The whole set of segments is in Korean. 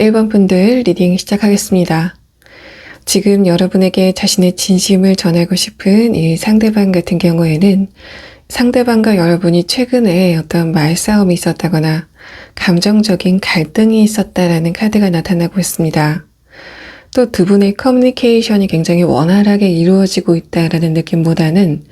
1번 분들 리딩 시작하겠습니다. 지금 여러분에게 자신의 진심을 전하고 싶은 이 상대방 같은 경우에는 상대방과 여러분이 최근에 어떤 말싸움이 있었다거나 감정적인 갈등이 있었다라는 카드가 나타나고 있습니다. 또 두 분의 커뮤니케이션이 굉장히 원활하게 이루어지고 있다라는 느낌보다는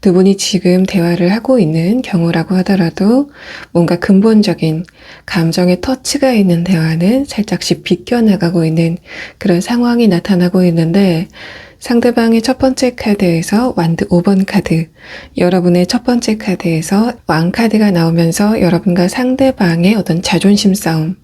두 분이 지금 대화를 하고 있는 경우라고 하더라도 뭔가 근본적인 감정의 터치가 있는 대화는 살짝씩 비껴나가고 있는 그런 상황이 나타나고 있는데, 상대방의 첫 번째 카드에서 완드 5번 카드, 여러분의 첫 번째 카드에서 왕 카드가 나오면서 여러분과 상대방의 어떤 자존심 싸움,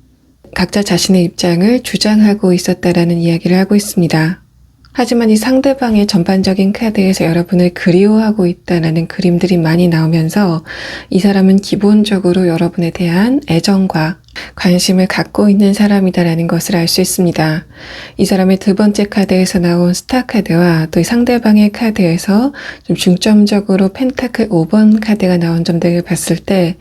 각자 자신의 입장을 주장하고 있었다라는 이야기를 하고 있습니다. 하지만 이 상대방의 전반적인 카드에서 여러분을 그리워하고 있다라는 그림들이 많이 나오면서 이 사람은 기본적으로 여러분에 대한 애정과 관심을 갖고 있는 사람이다라는 것을 알 수 있습니다. 이 사람의 두 번째 카드에서 나온 스타 카드와 또 이 상대방의 카드에서 좀 중점적으로 펜타클 5번 카드가 나온 점들을 봤을 때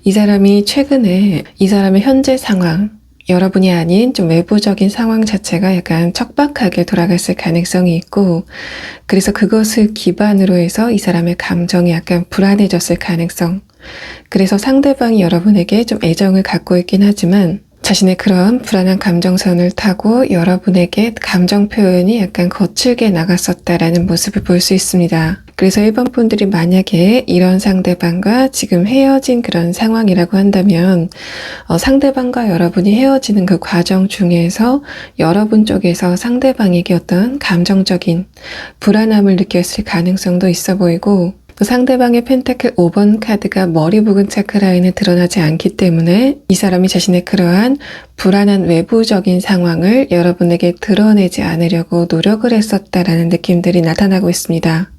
이 사람이 최근에 이 사람의 현재 상황, 여러분이 아닌 좀 외부적인 상황 자체가 약간 척박하게 돌아갔을 가능성이 있고, 그래서 그것을 기반으로 해서 이 사람의 감정이 약간 불안해졌을 가능성, 그래서 상대방이 여러분에게 좀 애정을 갖고 있긴 하지만 자신의 그런 불안한 감정선을 타고 여러분에게 감정 표현이 약간 거칠게 나갔었다라는 모습을 볼 수 있습니다. 그래서 1번 분들이 만약에 이런 상대방과 지금 헤어진 그런 상황이라고 한다면 상대방과 여러분이 헤어지는 그 과정 중에서 여러분 쪽에서 상대방에게 어떤 감정적인 불안함을 느꼈을 가능성도 있어 보이고, 또 상대방의 펜타클 5번 카드가 머리 부근 차크라인에 드러나지 않기 때문에 이 사람이 자신의 그러한 불안한 외부적인 상황을 여러분에게 드러내지 않으려고 노력을 했었다라는 느낌들이 나타나고 있습니다.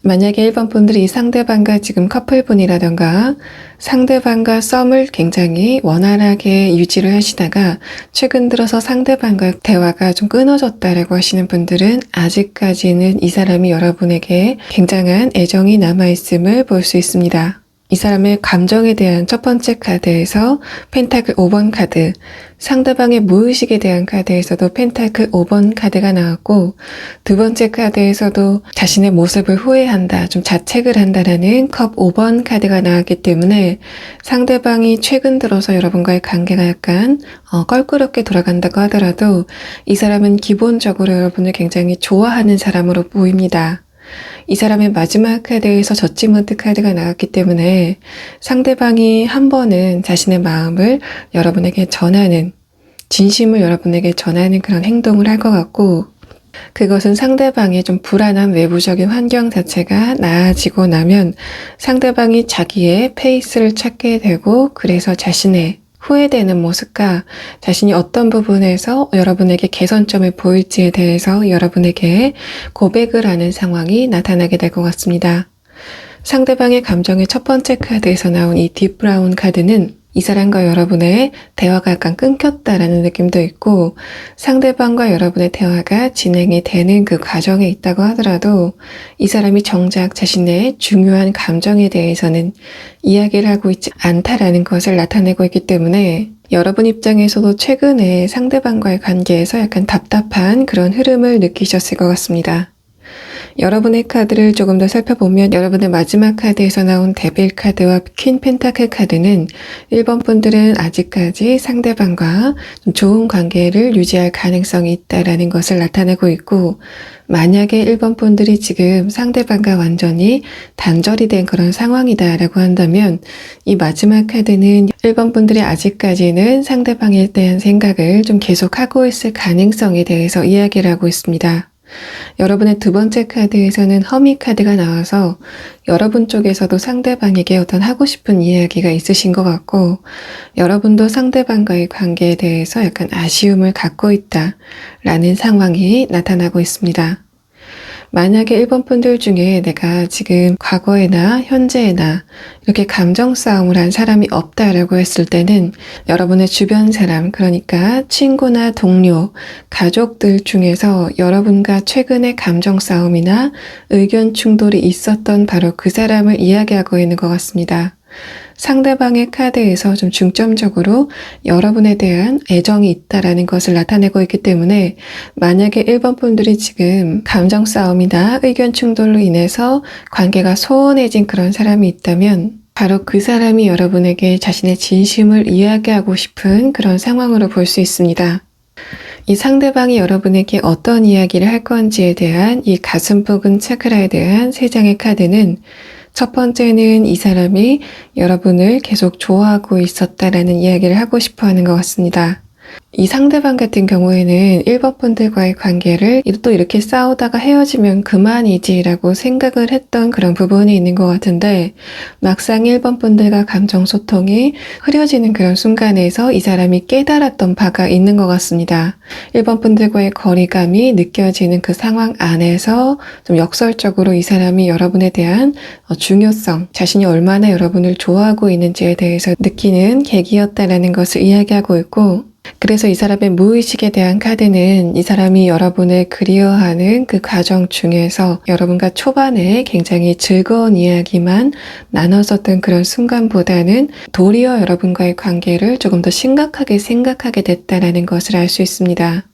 만약에 1번 분들이 상대방과 지금 커플분이라던가 상대방과 썸을 굉장히 원활하게 유지를 하시다가 최근 들어서 상대방과 대화가 좀 끊어졌다라고 하시는 분들은 아직까지는 이 사람이 여러분에게 굉장한 애정이 남아있음을 볼 수 있습니다. 이 사람의 감정에 대한 첫 번째 카드에서 펜타클 5번 카드, 상대방의 무의식에 대한 카드에서도 펜타클 5번 카드가 나왔고, 두 번째 카드에서도 자신의 모습을 후회한다, 좀 자책을 한다라는 컵 5번 카드가 나왔기 때문에 상대방이 최근 들어서 여러분과의 관계가 약간 껄끄럽게 돌아간다고 하더라도 이 사람은 기본적으로 여러분을 굉장히 좋아하는 사람으로 보입니다. 이 사람의 마지막 카드에서 저지먼트 카드가 나왔기 때문에 상대방이 한 번은 자신의 마음을 여러분에게 전하는, 진심을 여러분에게 전하는 그런 행동을 할 것 같고, 그것은 상대방의 좀 불안한 외부적인 환경 자체가 나아지고 나면 상대방이 자기의 페이스를 찾게 되고, 그래서 자신의 후회되는 모습과 자신이 어떤 부분에서 여러분에게 개선점을 보일지에 대해서 여러분에게 고백을 하는 상황이 나타나게 될 것 같습니다. 상대방의 감정의 첫 번째 카드에서 나온 이 딥브라운 카드는 이 사람과 여러분의 대화가 약간 끊겼다라는 느낌도 있고, 상대방과 여러분의 대화가 진행이 되는 그 과정에 있다고 하더라도 이 사람이 정작 자신의 중요한 감정에 대해서는 이야기를 하고 있지 않다라는 것을 나타내고 있기 때문에 여러분 입장에서도 최근에 상대방과의 관계에서 약간 답답한 그런 흐름을 느끼셨을 것 같습니다. 여러분의 카드를 조금 더 살펴보면 여러분의 마지막 카드에서 나온 데빌 카드와 퀸 펜타클 카드는 1번 분들은 아직까지 상대방과 좀 좋은 관계를 유지할 가능성이 있다라는 것을 나타내고 있고, 만약에 1번 분들이 지금 상대방과 완전히 단절이 된 그런 상황이다라고 한다면 이 마지막 카드는 1번 분들이 아직까지는 상대방에 대한 생각을 좀 계속하고 있을 가능성에 대해서 이야기를 하고 있습니다. 여러분의 두 번째 카드에서는 허미 카드가 나와서 여러분 쪽에서도 상대방에게 어떤 하고 싶은 이야기가 있으신 것 같고, 여러분도 상대방과의 관계에 대해서 약간 아쉬움을 갖고 있다라는 상황이 나타나고 있습니다. 만약에 1번 분들 중에 내가 지금 과거에나 현재에나 이렇게 감정 싸움을 한 사람이 없다라고 했을 때는 여러분의 주변 사람, 그러니까 친구나 동료, 가족들 중에서 여러분과 최근에 감정 싸움이나 의견 충돌이 있었던 바로 그 사람을 이야기하고 있는 것 같습니다. 상대방의 카드에서 좀 중점적으로 여러분에 대한 애정이 있다라는 것을 나타내고 있기 때문에 만약에 1번 분들이 지금 감정 싸움이나 의견 충돌로 인해서 관계가 소원해진 그런 사람이 있다면 바로 그 사람이 여러분에게 자신의 진심을 이야기하고 싶은 그런 상황으로 볼 수 있습니다. 이 상대방이 여러분에게 어떤 이야기를 할 건지에 대한 이 가슴 부근 차크라에 대한 3장의 카드는 첫 번째는 이 사람이 여러분을 계속 좋아하고 있었다라는 이야기를 하고 싶어 하는 것 같습니다. 이 상대방 같은 경우에는 1번 분들과의 관계를 또 이렇게 싸우다가 헤어지면 그만이지라고 생각을 했던 그런 부분이 있는 것 같은데, 막상 1번 분들과 감정 소통이 흐려지는 그런 순간에서 이 사람이 깨달았던 바가 있는 것 같습니다. 1번 분들과의 거리감이 느껴지는 그 상황 안에서 좀 역설적으로 이 사람이 여러분에 대한 중요성, 자신이 얼마나 여러분을 좋아하고 있는지에 대해서 느끼는 계기였다라는 것을 이야기하고 있고, 그래서 이 사람의 무의식에 대한 카드는 이 사람이 여러분을 그리워하는 그 과정 중에서 여러분과 초반에 굉장히 즐거운 이야기만 나눴었던 그런 순간보다는 도리어 여러분과의 관계를 조금 더 심각하게 생각하게 됐다라는 것을 알 수 있습니다.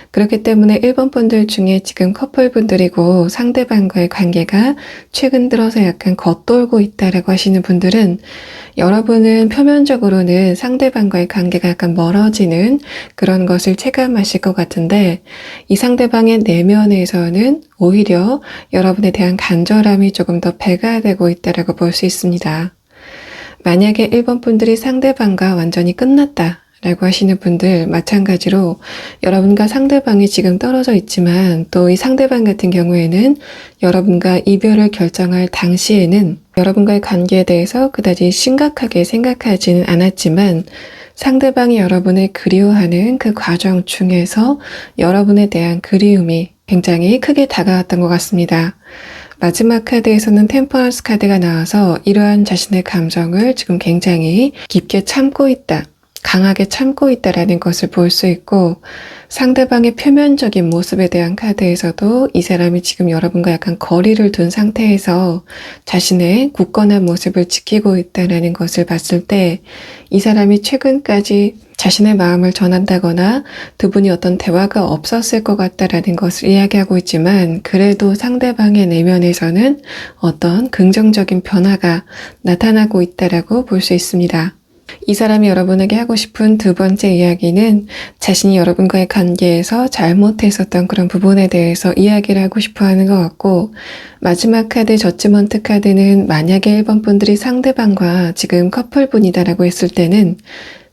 그렇기 때문에 1번 분들 중에 지금 커플분들이고 상대방과의 관계가 최근 들어서 약간 겉돌고 있다라고 하시는 분들은 여러분은 표면적으로는 상대방과의 관계가 약간 멀어지는 그런 것을 체감하실 것 같은데, 이 상대방의 내면에서는 오히려 여러분에 대한 간절함이 조금 더 배가 되고 있다라고 볼 수 있습니다. 만약에 1번 분들이 상대방과 완전히 끝났다 라고 하시는 분들, 마찬가지로 여러분과 상대방이 지금 떨어져 있지만 또 이 상대방 같은 경우에는 여러분과 이별을 결정할 당시에는 여러분과의 관계에 대해서 그다지 심각하게 생각하지는 않았지만 상대방이 여러분을 그리워하는 그 과정 중에서 여러분에 대한 그리움이 굉장히 크게 다가왔던 것 같습니다. 마지막 카드에서는 템퍼런스 카드가 나와서 이러한 자신의 감정을 지금 굉장히 깊게 참고 있다, 강하게 참고 있다라는 것을 볼 수 있고, 상대방의 표면적인 모습에 대한 카드에서도 이 사람이 지금 여러분과 약간 거리를 둔 상태에서 자신의 굳건한 모습을 지키고 있다는 것을 봤을 때, 이 사람이 최근까지 자신의 마음을 전한다거나 두 분이 어떤 대화가 없었을 것 같다라는 것을 이야기하고 있지만, 그래도 상대방의 내면에서는 어떤 긍정적인 변화가 나타나고 있다라고 볼 수 있습니다. 이 사람이 여러분에게 하고 싶은 두 번째 이야기는 자신이 여러분과의 관계에서 잘못했었던 그런 부분에 대해서 이야기를 하고 싶어 하는 것 같고, 마지막 카드 저지먼트 카드는 만약에 1번 분들이 상대방과 지금 커플분이다라고 했을 때는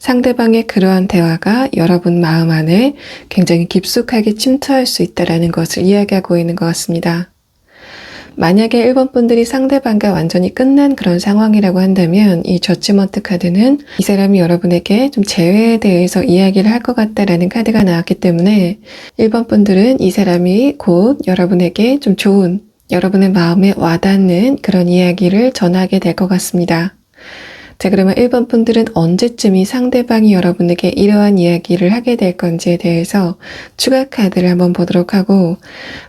상대방의 그러한 대화가 여러분 마음 안에 굉장히 깊숙하게 침투할 수 있다는 것을 이야기하고 있는 것 같습니다. 만약에 1번 분들이 상대방과 완전히 끝난 그런 상황이라고 한다면 이 저지먼트 카드는 이 사람이 여러분에게 좀 재회에 대해서 이야기를 할 것 같다라는 카드가 나왔기 때문에 1번 분들은 이 사람이 곧 여러분에게 좀 좋은, 여러분의 마음에 와닿는 그런 이야기를 전하게 될 것 같습니다. 자, 그러면 1번 분들은 언제쯤이 상대방이 여러분에게 이러한 이야기를 하게 될 건지에 대해서 추가 카드를 한번 보도록 하고,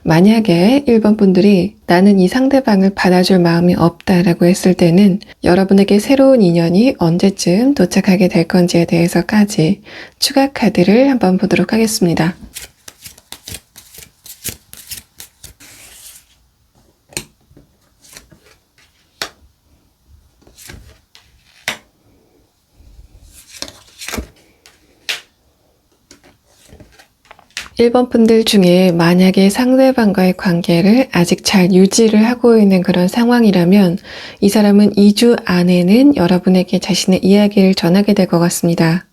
만약에 1번 분들이 나는 이 상대방을 받아줄 마음이 없다라고 했을 때는 여러분에게 새로운 인연이 언제쯤 도착하게 될 건지에 대해서까지 추가 카드를 한번 보도록 하겠습니다. 1번 분들 중에 만약에 상대방과의 관계를 아직 잘 유지를 하고 있는 그런 상황이라면 이 사람은 2주 안에는 여러분에게 자신의 이야기를 전하게 될 것 같습니다.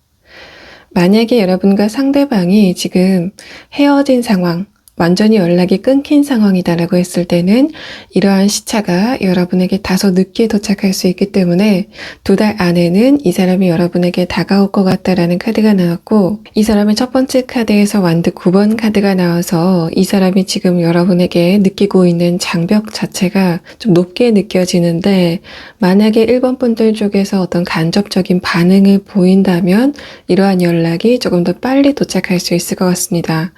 만약에 여러분과 상대방이 지금 헤어진 상황, 완전히 연락이 끊긴 상황이다라고 했을 때는 이러한 시차가 여러분에게 다소 늦게 도착할 수 있기 때문에 2달 안에는 이 사람이 여러분에게 다가올 것 같다라는 카드가 나왔고, 이 사람의 첫 번째 카드에서 완드 9번 카드가 나와서 이 사람이 지금 여러분에게 느끼고 있는 장벽 자체가 좀 높게 느껴지는데, 만약에 1번 분들 쪽에서 어떤 간접적인 반응을 보인다면 이러한 연락이 조금 더 빨리 도착할 수 있을 것 같습니다.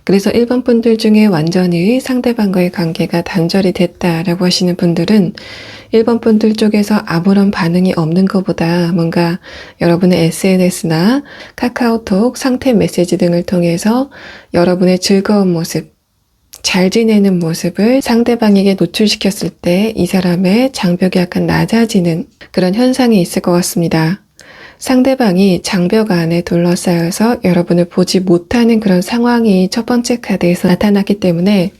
그래서 1번 분들 중에 완전히 상대방과의 관계가 단절이 됐다라고 하시는 분들은 1번 분들 쪽에서 아무런 반응이 없는 것보다 뭔가 여러분의 SNS나 카카오톡 상태 메시지 등을 통해서 여러분의 즐거운 모습, 잘 지내는 모습을 상대방에게 노출시켰을 때 이 사람의 장벽이 약간 낮아지는 그런 현상이 있을 것 같습니다. 상대방이 장벽 안에 둘러싸여서 여러분을 보지 못하는 그런 상황이 첫 번째 카드에서 나타났기 때문에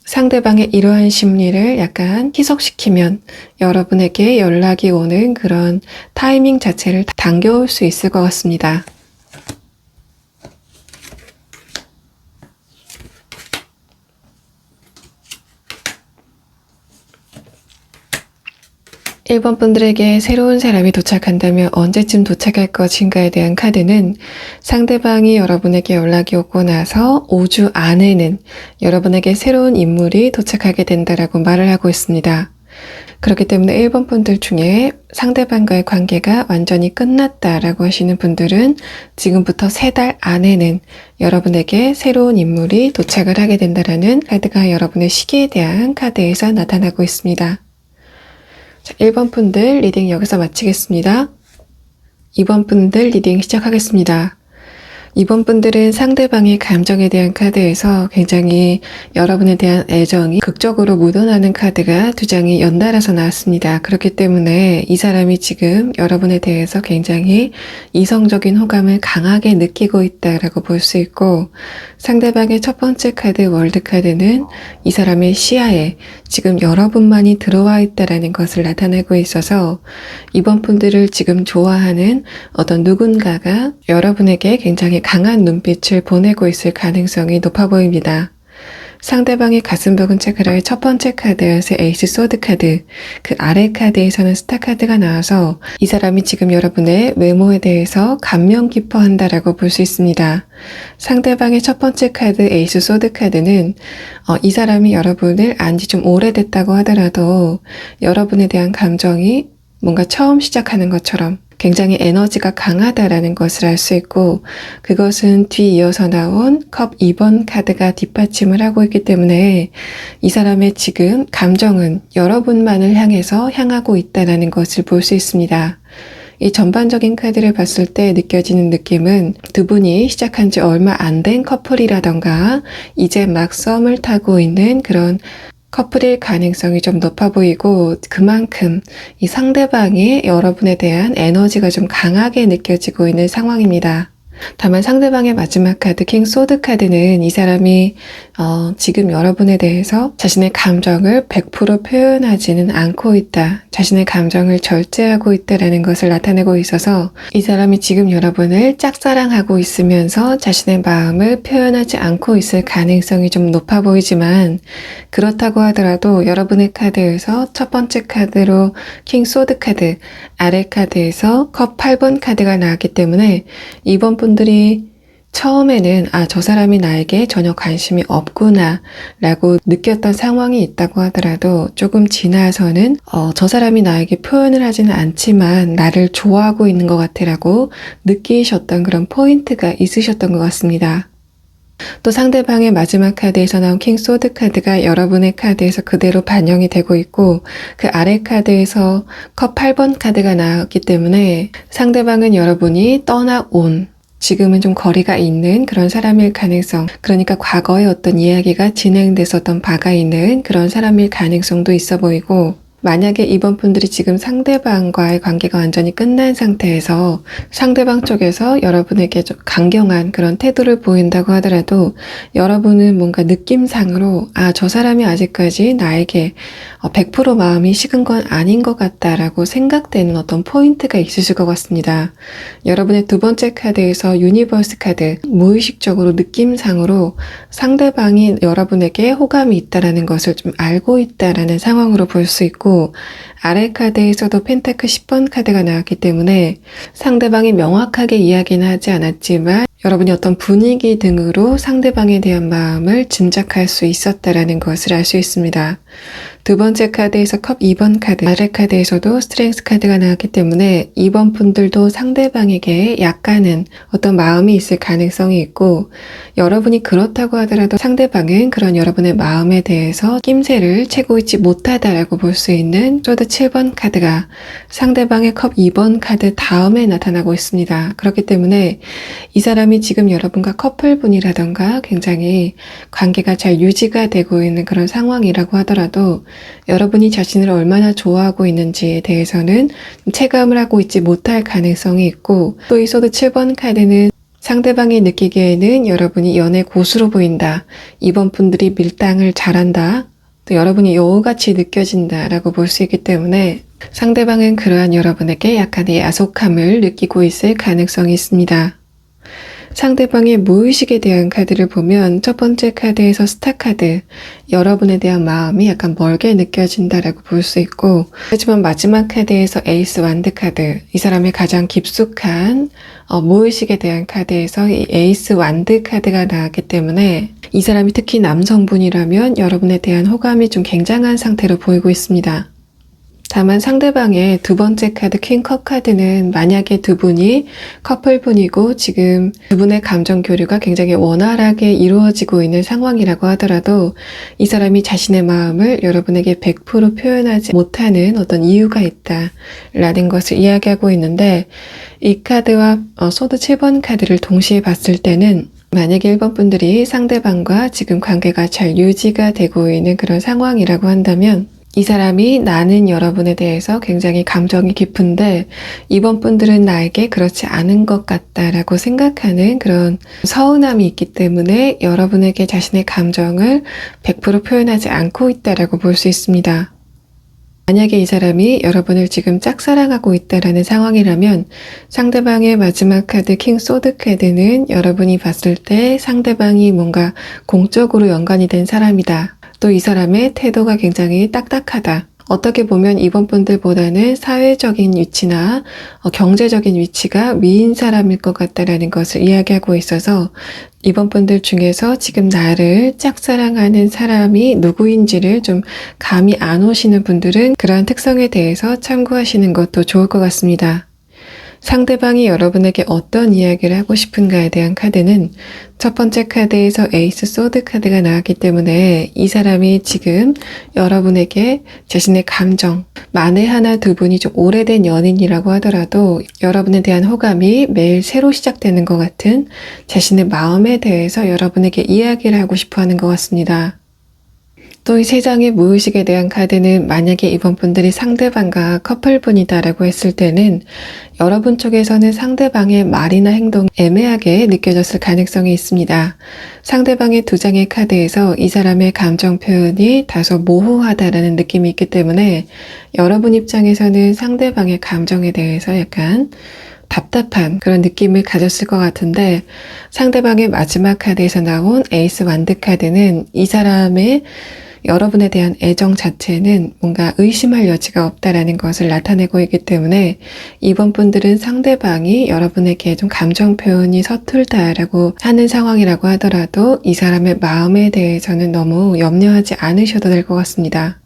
상대방의 이러한 심리를 약간 희석시키면 여러분에게 연락이 오는 그런 타이밍 자체를 당겨올 수 있을 것 같습니다. 1번 분들에게 새로운 사람이 도착한다면 언제쯤 도착할 것인가에 대한 카드는 상대방이 여러분에게 연락이 오고 나서 5주 안에는 여러분에게 새로운 인물이 도착하게 된다라고 말을 하고 있습니다. 그렇기 때문에 1번 분들 중에 상대방과의 관계가 완전히 끝났다라고 하시는 분들은 지금부터 3달 안에는 여러분에게 새로운 인물이 도착을 하게 된다라는 카드가 여러분의 시기에 대한 카드에서 나타나고 있습니다. 자, 1번 분들 리딩 여기서 마치겠습니다. 2번 분들 리딩 시작하겠습니다. 2번 분들은 상대방의 감정에 대한 카드에서 굉장히 여러분에 대한 애정이 극적으로 묻어나는 카드가 2장이 연달아서 나왔습니다. 그렇기 때문에 이 사람이 지금 여러분에 대해서 굉장히 이성적인 호감을 강하게 느끼고 있다라고 볼 수 있고, 상대방의 첫 번째 카드 월드 카드는 이 사람의 시야에 지금 여러분만이 들어와 있다라는 것을 나타내고 있어서 2번 분들을 지금 좋아하는 어떤 누군가가 여러분에게 굉장히 강한 눈빛을 보내고 있을 가능성이 높아 보입니다. 상대방이 가슴 벅은 체크라의 첫 번째 카드여서 에이스 소드 카드, 그 아래 카드에서는 스타 카드가 나와서 이 사람이 지금 여러분의 외모에 대해서 감명 깊어한다라고 볼 수 있습니다. 상대방의 첫 번째 카드 에이스 소드 카드는 이 사람이 여러분을 안지 좀 오래됐다고 하더라도 여러분에 대한 감정이 뭔가 처음 시작하는 것처럼 굉장히 에너지가 강하다라는 것을 알 수 있고, 그것은 뒤이어서 나온 컵 2번 카드가 뒷받침을 하고 있기 때문에 이 사람의 지금 감정은 여러분만을 향해서 향하고 있다는 것을 볼 수 있습니다. 이 전반적인 카드를 봤을 때 느껴지는 느낌은 두 분이 시작한 지 얼마 안 된 커플이라던가 이제 막 썸을 타고 있는 그런 커플일 가능성이 좀 높아 보이고, 그만큼 이 상대방의 여러분에 대한 에너지가 좀 강하게 느껴지고 있는 상황입니다. 다만 상대방의 마지막 카드 킹 소드 카드는 이 사람이 지금 여러분에 대해서 자신의 감정을 100% 표현하지는 않고 있다, 자신의 감정을 절제하고 있다라는 것을 나타내고 있어서 이 사람이 지금 여러분을 짝사랑하고 있으면서 자신의 마음을 표현하지 않고 있을 가능성이 좀 높아 보이지만, 그렇다고 하더라도 여러분의 카드에서 첫 번째 카드로 킹 소드 카드, 아래 카드에서 컵 8번 카드가 나왔기 때문에 이번 분들이 처음에는 저 사람이 나에게 전혀 관심이 없구나 라고 느꼈던 상황이 있다고 하더라도 조금 지나서는 저 사람이 나에게 표현을 하지는 않지만 나를 좋아하고 있는 것 같아 라고 느끼셨던 그런 포인트가 있으셨던 것 같습니다. 또 상대방의 마지막 카드에서 나온 킹 소드 카드가 여러분의 카드에서 그대로 반영이 되고 있고, 그 아래 카드에서 컵 8번 카드가 나왔기 때문에 상대방은 여러분이 떠나온, 지금은 좀 거리가 있는 그런 사람일 가능성, 그러니까 과거에 어떤 이야기가 진행됐었던 바가 있는 그런 사람일 가능성도 있어 보이고, 만약에 이번 분들이 지금 상대방과의 관계가 완전히 끝난 상태에서 상대방 쪽에서 여러분에게 좀 강경한 그런 태도를 보인다고 하더라도 여러분은 뭔가 느낌상으로 저 사람이 아직까지 나에게 100% 마음이 식은 건 아닌 것 같다라고 생각되는 어떤 포인트가 있으실 것 같습니다. 여러분의 두 번째 카드에서 유니버스 카드, 무의식적으로 느낌상으로 상대방이 여러분에게 호감이 있다라는 것을 좀 알고 있다라는 상황으로 볼 수 있고, 아래 카드에서도 펜타클 10번 카드가 나왔기 때문에 상대방이 명확하게 이야기는 하지 않았지만 여러분이 어떤 분위기 등으로 상대방에 대한 마음을 짐작할 수 있었다라는 것을 알 수 있습니다. 두 번째 카드에서 컵 2번 카드, 아래 카드에서도 스트렝스 카드가 나왔기 때문에 이번 분들도 상대방에게 약간은 어떤 마음이 있을 가능성이 있고, 여러분이 그렇다고 하더라도 상대방은 그런 여러분의 마음에 대해서 낌새를 채고 있지 못하다라고 볼 수 있는 소드 7번 카드가 상대방의 컵 2번 카드 다음에 나타나고 있습니다. 그렇기 때문에 이 사람이 지금 여러분과 커플분이라던가 굉장히 관계가 잘 유지가 되고 있는 그런 상황이라고 하더라도 여러분이 자신을 얼마나 좋아하고 있는지에 대해서는 체감을 하고 있지 못할 가능성이 있고, 또 이 소드 7번 카드는 상대방이 느끼기에는 여러분이 연애 고수로 보인다, 이번 분들이 밀당을 잘한다, 또 여러분이 여우같이 느껴진다라고 볼 수 있기 때문에 상대방은 그러한 여러분에게 약간의 야속함을 느끼고 있을 가능성이 있습니다. 상대방의 무의식에 대한 카드를 보면 첫 번째 카드에서 스타 카드, 여러분에 대한 마음이 약간 멀게 느껴진다라고 볼 수 있고, 하지만 마지막 카드에서 에이스 완드 카드, 이 사람의 가장 깊숙한 무의식에 대한 카드에서 이 에이스 완드 카드가 나왔기 때문에 이 사람이 특히 남성분이라면 여러분에 대한 호감이 좀 굉장한 상태로 보이고 있습니다. 다만 상대방의 두 번째 카드 퀸컵 카드는 만약에 두 분이 커플분이고 지금 두 분의 감정 교류가 굉장히 원활하게 이루어지고 있는 상황이라고 하더라도 이 사람이 자신의 마음을 여러분에게 100% 표현하지 못하는 어떤 이유가 있다라는 것을 이야기하고 있는데, 이 카드와 소드 7번 카드를 동시에 봤을 때는 만약에 1번 분들이 상대방과 지금 관계가 잘 유지가 되고 있는 그런 상황이라고 한다면 이 사람이 나는 여러분에 대해서 굉장히 감정이 깊은데 이번 분들은 나에게 그렇지 않은 것 같다라고 생각하는 그런 서운함이 있기 때문에 여러분에게 자신의 감정을 100% 표현하지 않고 있다라고 볼 수 있습니다. 만약에 이 사람이 여러분을 지금 짝사랑하고 있다라는 상황이라면 상대방의 마지막 카드 킹 소드 카드는 여러분이 봤을 때 상대방이 뭔가 공적으로 연관이 된 사람이다. 또 이 사람의 태도가 굉장히 딱딱하다. 어떻게 보면 이번 분들보다는 사회적인 위치나 경제적인 위치가 위인 사람일 것 같다라는 것을 이야기하고 있어서 이번 분들 중에서 지금 나를 짝사랑하는 사람이 누구인지를 좀 감이 안 오시는 분들은 그러한 특성에 대해서 참고하시는 것도 좋을 것 같습니다. 상대방이 여러분에게 어떤 이야기를 하고 싶은가에 대한 카드는 첫 번째 카드에서 에이스 소드 카드가 나왔기 때문에 이 사람이 지금 여러분에게 자신의 감정, 만에 하나 두 분이 좀 오래된 연인이라고 하더라도 여러분에 대한 호감이 매일 새로 시작되는 것 같은 자신의 마음에 대해서 여러분에게 이야기를 하고 싶어 하는 것 같습니다. 또 이 세 장의 무의식에 대한 카드는 만약에 이번 분들이 상대방과 커플분이다라고 했을 때는 여러분 쪽에서는 상대방의 말이나 행동이 애매하게 느껴졌을 가능성이 있습니다. 상대방의 두 장의 카드에서 이 사람의 감정 표현이 다소 모호하다라는 느낌이 있기 때문에 여러분 입장에서는 상대방의 감정에 대해서 약간 답답한 그런 느낌을 가졌을 것 같은데 상대방의 마지막 카드에서 나온 에이스 완드 카드는 이 사람의 여러분에 대한 애정 자체는 뭔가 의심할 여지가 없다라는 것을 나타내고 있기 때문에 이번 분들은 상대방이 여러분에게 좀 감정 표현이 서툴다라고 하는 상황이라고 하더라도 이 사람의 마음에 대해서는 너무 염려하지 않으셔도 될 것 같습니다.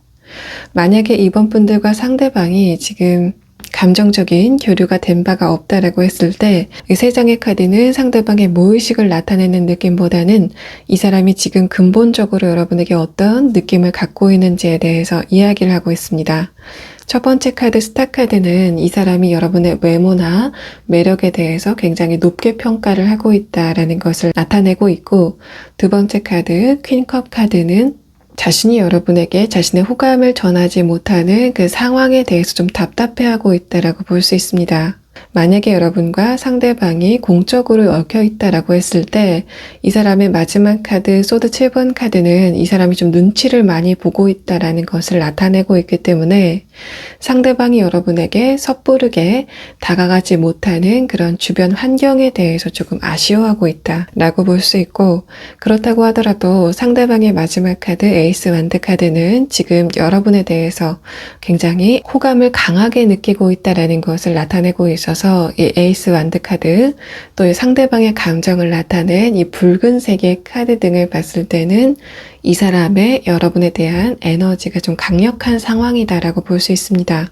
만약에 이번 분들과 상대방이 지금 감정적인 교류가 된 바가 없다라고 했을 때 이 세 장의 카드는 상대방의 무의식을 나타내는 느낌보다는 이 사람이 지금 근본적으로 여러분에게 어떤 느낌을 갖고 있는지에 대해서 이야기를 하고 있습니다. 첫 번째 카드 스타 카드는 이 사람이 여러분의 외모나 매력에 대해서 굉장히 높게 평가를 하고 있다라는 것을 나타내고 있고 두 번째 카드 퀸컵 카드는 자신이 여러분에게 자신의 호감을 전하지 못하는 그 상황에 대해서 좀 답답해하고 있다라고 볼 수 있습니다. 만약에 여러분과 상대방이 공적으로 얽혀 있다라고 했을 때 이 사람의 마지막 카드 소드 7번 카드는 이 사람이 좀 눈치를 많이 보고 있다라는 것을 나타내고 있기 때문에 상대방이 여러분에게 섣부르게 다가가지 못하는 그런 주변 환경에 대해서 조금 아쉬워하고 있다라고 볼 수 있고 그렇다고 하더라도 상대방의 마지막 카드 에이스 완드 카드는 지금 여러분에 대해서 굉장히 호감을 강하게 느끼고 있다라는 것을 나타내고 있어서 이 에이스 완드 카드 또 이 상대방의 감정을 나타낸 이 붉은색의 카드 등을 봤을 때는 이 사람의 여러분에 대한 에너지가 좀 강력한 상황이다라고 볼 수 있습니다.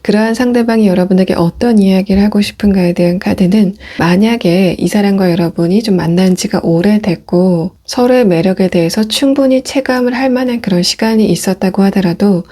그러한 상대방이 여러분에게 어떤 이야기를 하고 싶은가에 대한 카드는 만약에 이 사람과 여러분이 좀 만난 지가 오래됐고 서로의 매력에 대해서 충분히 체감을 할 만한 그런 시간이 있었다고 하더라도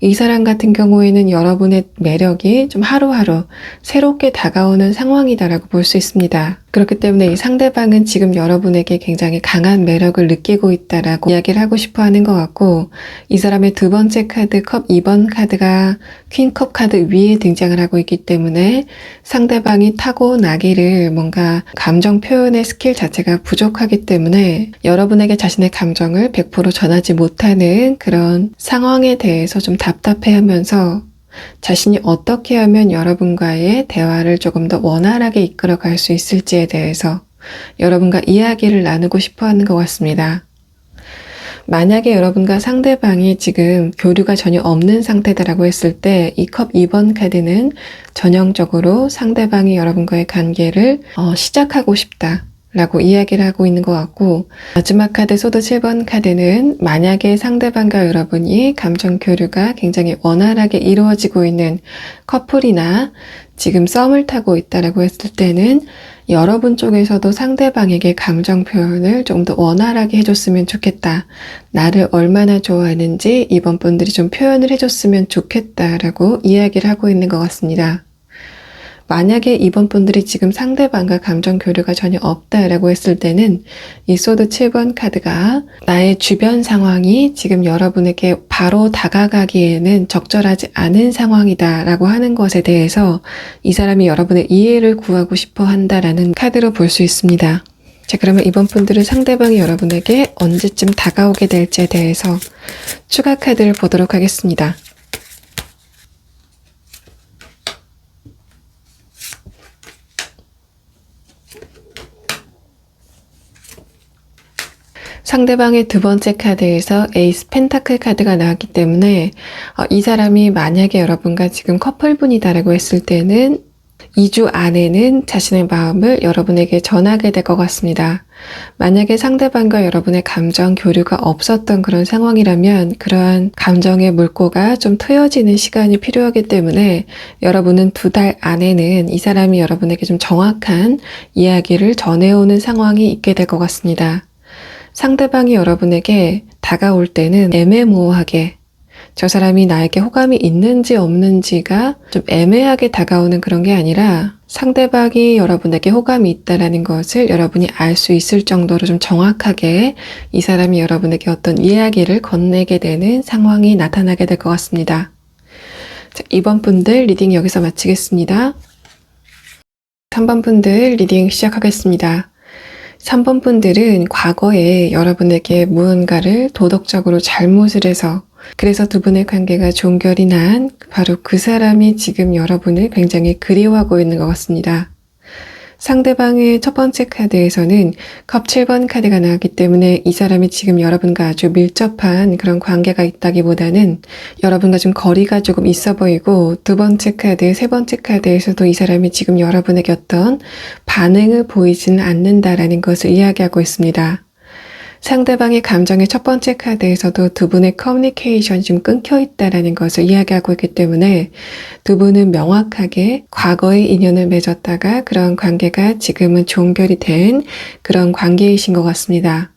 이 사람 같은 경우에는 여러분의 매력이 좀 하루하루 새롭게 다가오는 상황이다라고 볼 수 있습니다. 그렇기 때문에 이 상대방은 지금 여러분에게 굉장히 강한 매력을 느끼고 있다라고 이야기를 하고 싶어 하는 것 같고 이 사람의 두 번째 카드 컵 2번 카드가 퀸컵 카드 위에 등장을 하고 있기 때문에 상대방이 타고나기를 뭔가 감정 표현의 스킬 자체가 부족하기 때문에 여러분에게 자신의 감정을 100% 전하지 못하는 그런 상황에 대해서 좀 답답해하면서 자신이 어떻게 하면 여러분과의 대화를 조금 더 원활하게 이끌어갈 수 있을지에 대해서 여러분과 이야기를 나누고 싶어 하는 것 같습니다. 만약에 여러분과 상대방이 지금 교류가 전혀 없는 상태다라고 했을 때 이 컵 2번 카드는 전형적으로 상대방이 여러분과의 관계를 시작하고 싶다 라고 이야기를 하고 있는 것 같고 마지막 카드 소드 7번 카드는 만약에 상대방과 여러분이 감정 교류가 굉장히 원활하게 이루어지고 있는 커플이나 지금 썸을 타고 있다라고 했을 때는 여러분 쪽에서도 상대방에게 감정 표현을 좀 더 원활하게 해줬으면 좋겠다. 나를 얼마나 좋아하는지 이번 분들이 좀 표현을 해줬으면 좋겠다라고 이야기를 하고 있는 것 같습니다. 만약에 이번 분들이 지금 상대방과 감정 교류가 전혀 없다라고 했을 때는 이 소드 7번 카드가 나의 주변 상황이 지금 여러분에게 바로 다가가기에는 적절하지 않은 상황이다라고 하는 것에 대해서 이 사람이 여러분의 이해를 구하고 싶어 한다라는 카드로 볼 수 있습니다. 자, 그러면 이번 분들은 상대방이 여러분에게 언제쯤 다가오게 될지에 대해서 추가 카드를 보도록 하겠습니다. 상대방의 두 번째 카드에서 에이스 펜타클 카드가 나왔기 때문에 이 사람이 만약에 여러분과 지금 커플분이다라고 했을 때는 2주 안에는 자신의 마음을 여러분에게 전하게 될 것 같습니다. 만약에 상대방과 여러분의 감정 교류가 없었던 그런 상황이라면 그러한 감정의 물꼬가 좀 트여지는 시간이 필요하기 때문에 여러분은 2달 안에는 이 사람이 여러분에게 좀 정확한 이야기를 전해오는 상황이 있게 될 것 같습니다. 상대방이 여러분에게 다가올 때는 애매모호하게 저 사람이 나에게 호감이 있는지 없는지가 좀 애매하게 다가오는 그런 게 아니라 상대방이 여러분에게 호감이 있다라는 것을 여러분이 알 수 있을 정도로 좀 정확하게 이 사람이 여러분에게 어떤 이야기를 건네게 되는 상황이 나타나게 될 것 같습니다. 자, 2번 분들 리딩 여기서 마치겠습니다. 3번 분들 리딩 시작하겠습니다. 3번 분들은 과거에 여러분에게 무언가를 도덕적으로 잘못을 해서 그래서 두 분의 관계가 종결이 난 바로 그 사람이 지금 여러분을 굉장히 그리워하고 있는 것 같습니다. 상대방의 첫 번째 카드에서는 컵 7번 카드가 나왔기 때문에 이 사람이 지금 여러분과 아주 밀접한 그런 관계가 있다기보다는 여러분과 좀 거리가 조금 있어 보이고 두 번째 카드, 세 번째 카드에서도 이 사람이 지금 여러분에게 어떤 반응을 보이지는 않는다라는 것을 이야기하고 있습니다. 상대방의 감정의 첫 번째 카드에서도 두 분의 커뮤니케이션이 좀 끊겨 있다라는 것을 이야기하고 있기 때문에 두 분은 명확하게 과거의 인연을 맺었다가 그런 관계가 지금은 종결이 된 그런 관계이신 것 같습니다.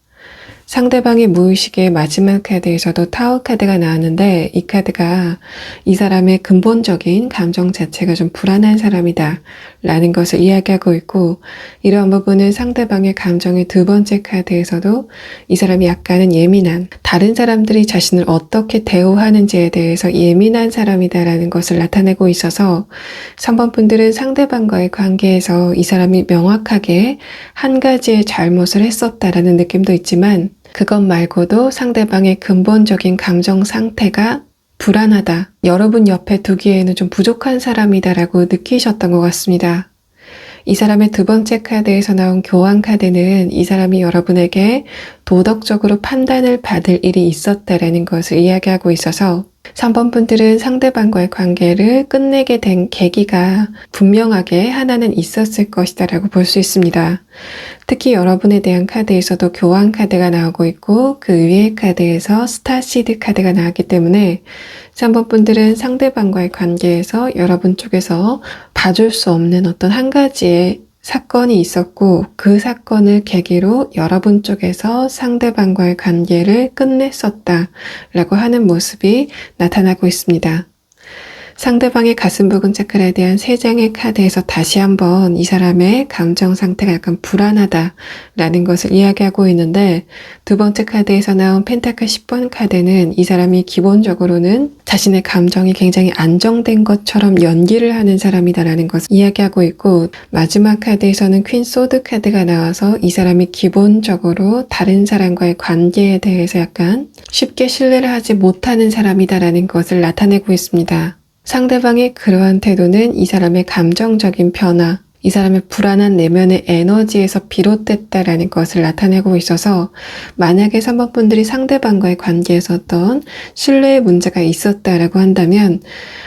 상대방의 무의식의 마지막 카드에서도 타워 카드가 나왔는데 이 카드가 이 사람의 근본적인 감정 자체가 좀 불안한 사람이다 라는 것을 이야기하고 있고 이러한 부분은 상대방의 감정의 두 번째 카드에서도 이 사람이 약간은 예민한 다른 사람들이 자신을 어떻게 대우하는지에 대해서 예민한 사람이다라는 것을 나타내고 있어서 3번 분들은 상대방과의 관계에서 이 사람이 명확하게 한 가지의 잘못을 했었다라는 느낌도 있지만 그것 말고도 상대방의 근본적인 감정 상태가 불안하다. 여러분 옆에 두기에는 좀 부족한 사람이다라고 느끼셨던 것 같습니다. 이 사람의 두 번째 카드에서 나온 교환 카드는 이 사람이 여러분에게 도덕적으로 판단을 받을 일이 있었다라는 것을 이야기하고 있어서 3번 분들은 상대방과의 관계를 끝내게 된 계기가 분명하게 하나는 있었을 것이다 라고 볼 수 있습니다. 특히 여러분에 대한 카드에서도 교환 카드가 나오고 있고 그 위의 카드에서 스타시드 카드가 나왔기 때문에 3번 분들은 상대방과의 관계에서 여러분 쪽에서 봐줄 수 없는 어떤 한 가지의 사건이 있었고 그 사건을 계기로 여러분 쪽에서 상대방과의 관계를 끝냈었다라고 하는 모습이 나타나고 있습니다. 상대방의 가슴 부근 차크라에 대한 3장의 카드에서 다시 한번 이 사람의 감정 상태가 약간 불안하다라는 것을 이야기하고 있는데 두 번째 카드에서 나온 펜타클 10번 카드는 이 사람이 기본적으로는 자신의 감정이 굉장히 안정된 것처럼 연기를 하는 사람이다라는 것을 이야기하고 있고 마지막 카드에서는 퀸 소드 카드가 나와서 이 사람이 기본적으로 다른 사람과의 관계에 대해서 약간 쉽게 신뢰를 하지 못하는 사람이다라는 것을 나타내고 있습니다. 상대방의 그러한 태도는 이 사람의 감정적인 변화, 이 사람의 불안한 내면의 에너지에서 비롯됐다라는 것을 나타내고 있어서 만약에 3번 분들이 상대방과의 관계에서 어떤 신뢰의 문제가 있었다라고 한다면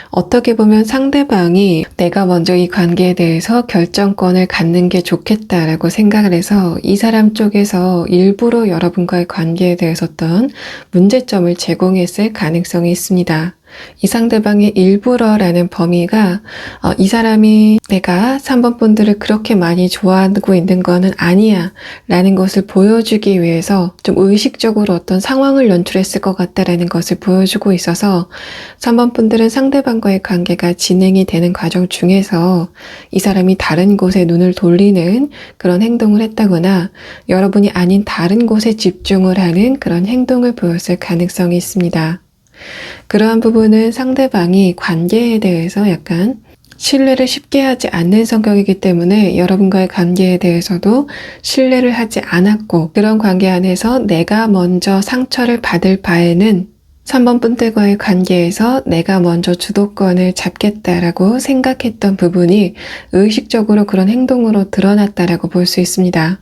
어떻게 보면 상대방이 내가 먼저 이 관계에 대해서 결정권을 갖는 게 좋겠다라고 생각을 해서 이 사람 쪽에서 일부러 여러분과의 관계에 대해서 어떤 문제점을 제공했을 가능성이 있습니다. 이 상대방의 일부러라는 범위가 이 사람이 내가 3번 분들을 그렇게 많이 좋아하고 있는 거는 아니야 라는 것을 보여주기 위해서 좀 의식적으로 어떤 상황을 연출했을 것 같다라는 것을 보여주고 있어서 3번 분들은 상대방과의 관계가 진행이 되는 과정 중에서 이 사람이 다른 곳에 눈을 돌리는 그런 행동을 했다거나 여러분이 아닌 다른 곳에 집중을 하는 그런 행동을 보였을 가능성이 있습니다. 그러한 부분은 상대방이 관계에 대해서 약간 신뢰를 쉽게 하지 않는 성격이기 때문에 여러분과의 관계에 대해서도 신뢰를 하지 않았고 그런 관계 안에서 내가 먼저 상처를 받을 바에는 3번 분들과의 관계에서 내가 먼저 주도권을 잡겠다라고 생각했던 부분이 의식적으로 그런 행동으로 드러났다라고 볼 수 있습니다.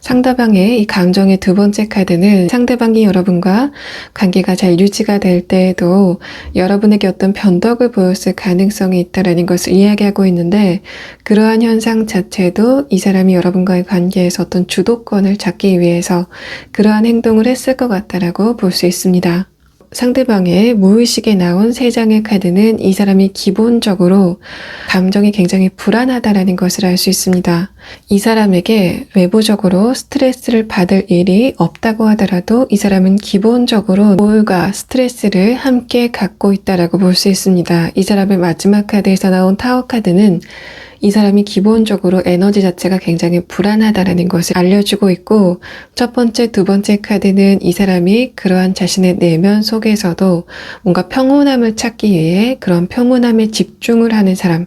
상대방의 이 감정의 두 번째 카드는 상대방이 여러분과 관계가 잘 유지가 될 때에도 여러분에게 어떤 변덕을 보였을 가능성이 있다는 것을 이야기하고 있는데, 그러한 현상 자체도 이 사람이 여러분과의 관계에서 어떤 주도권을 잡기 위해서 그러한 행동을 했을 것 같다라고 볼 수 있습니다. 상대방의 무의식에 나온 세 장의 카드는 이 사람이 기본적으로 감정이 굉장히 불안하다라는 것을 알 수 있습니다. 이 사람에게 외부적으로 스트레스를 받을 일이 없다고 하더라도 이 사람은 기본적으로 우울과 스트레스를 함께 갖고 있다라고 볼 수 있습니다. 이 사람의 마지막 카드에서 나온 타워 카드는 이 사람이 기본적으로 에너지 자체가 굉장히 불안하다라는 것을 알려주고 있고, 첫 번째, 두 번째 카드는 이 사람이 그러한 자신의 내면 속에서도 뭔가 평온함을 찾기 위해 그런 평온함에 집중을 하는 사람,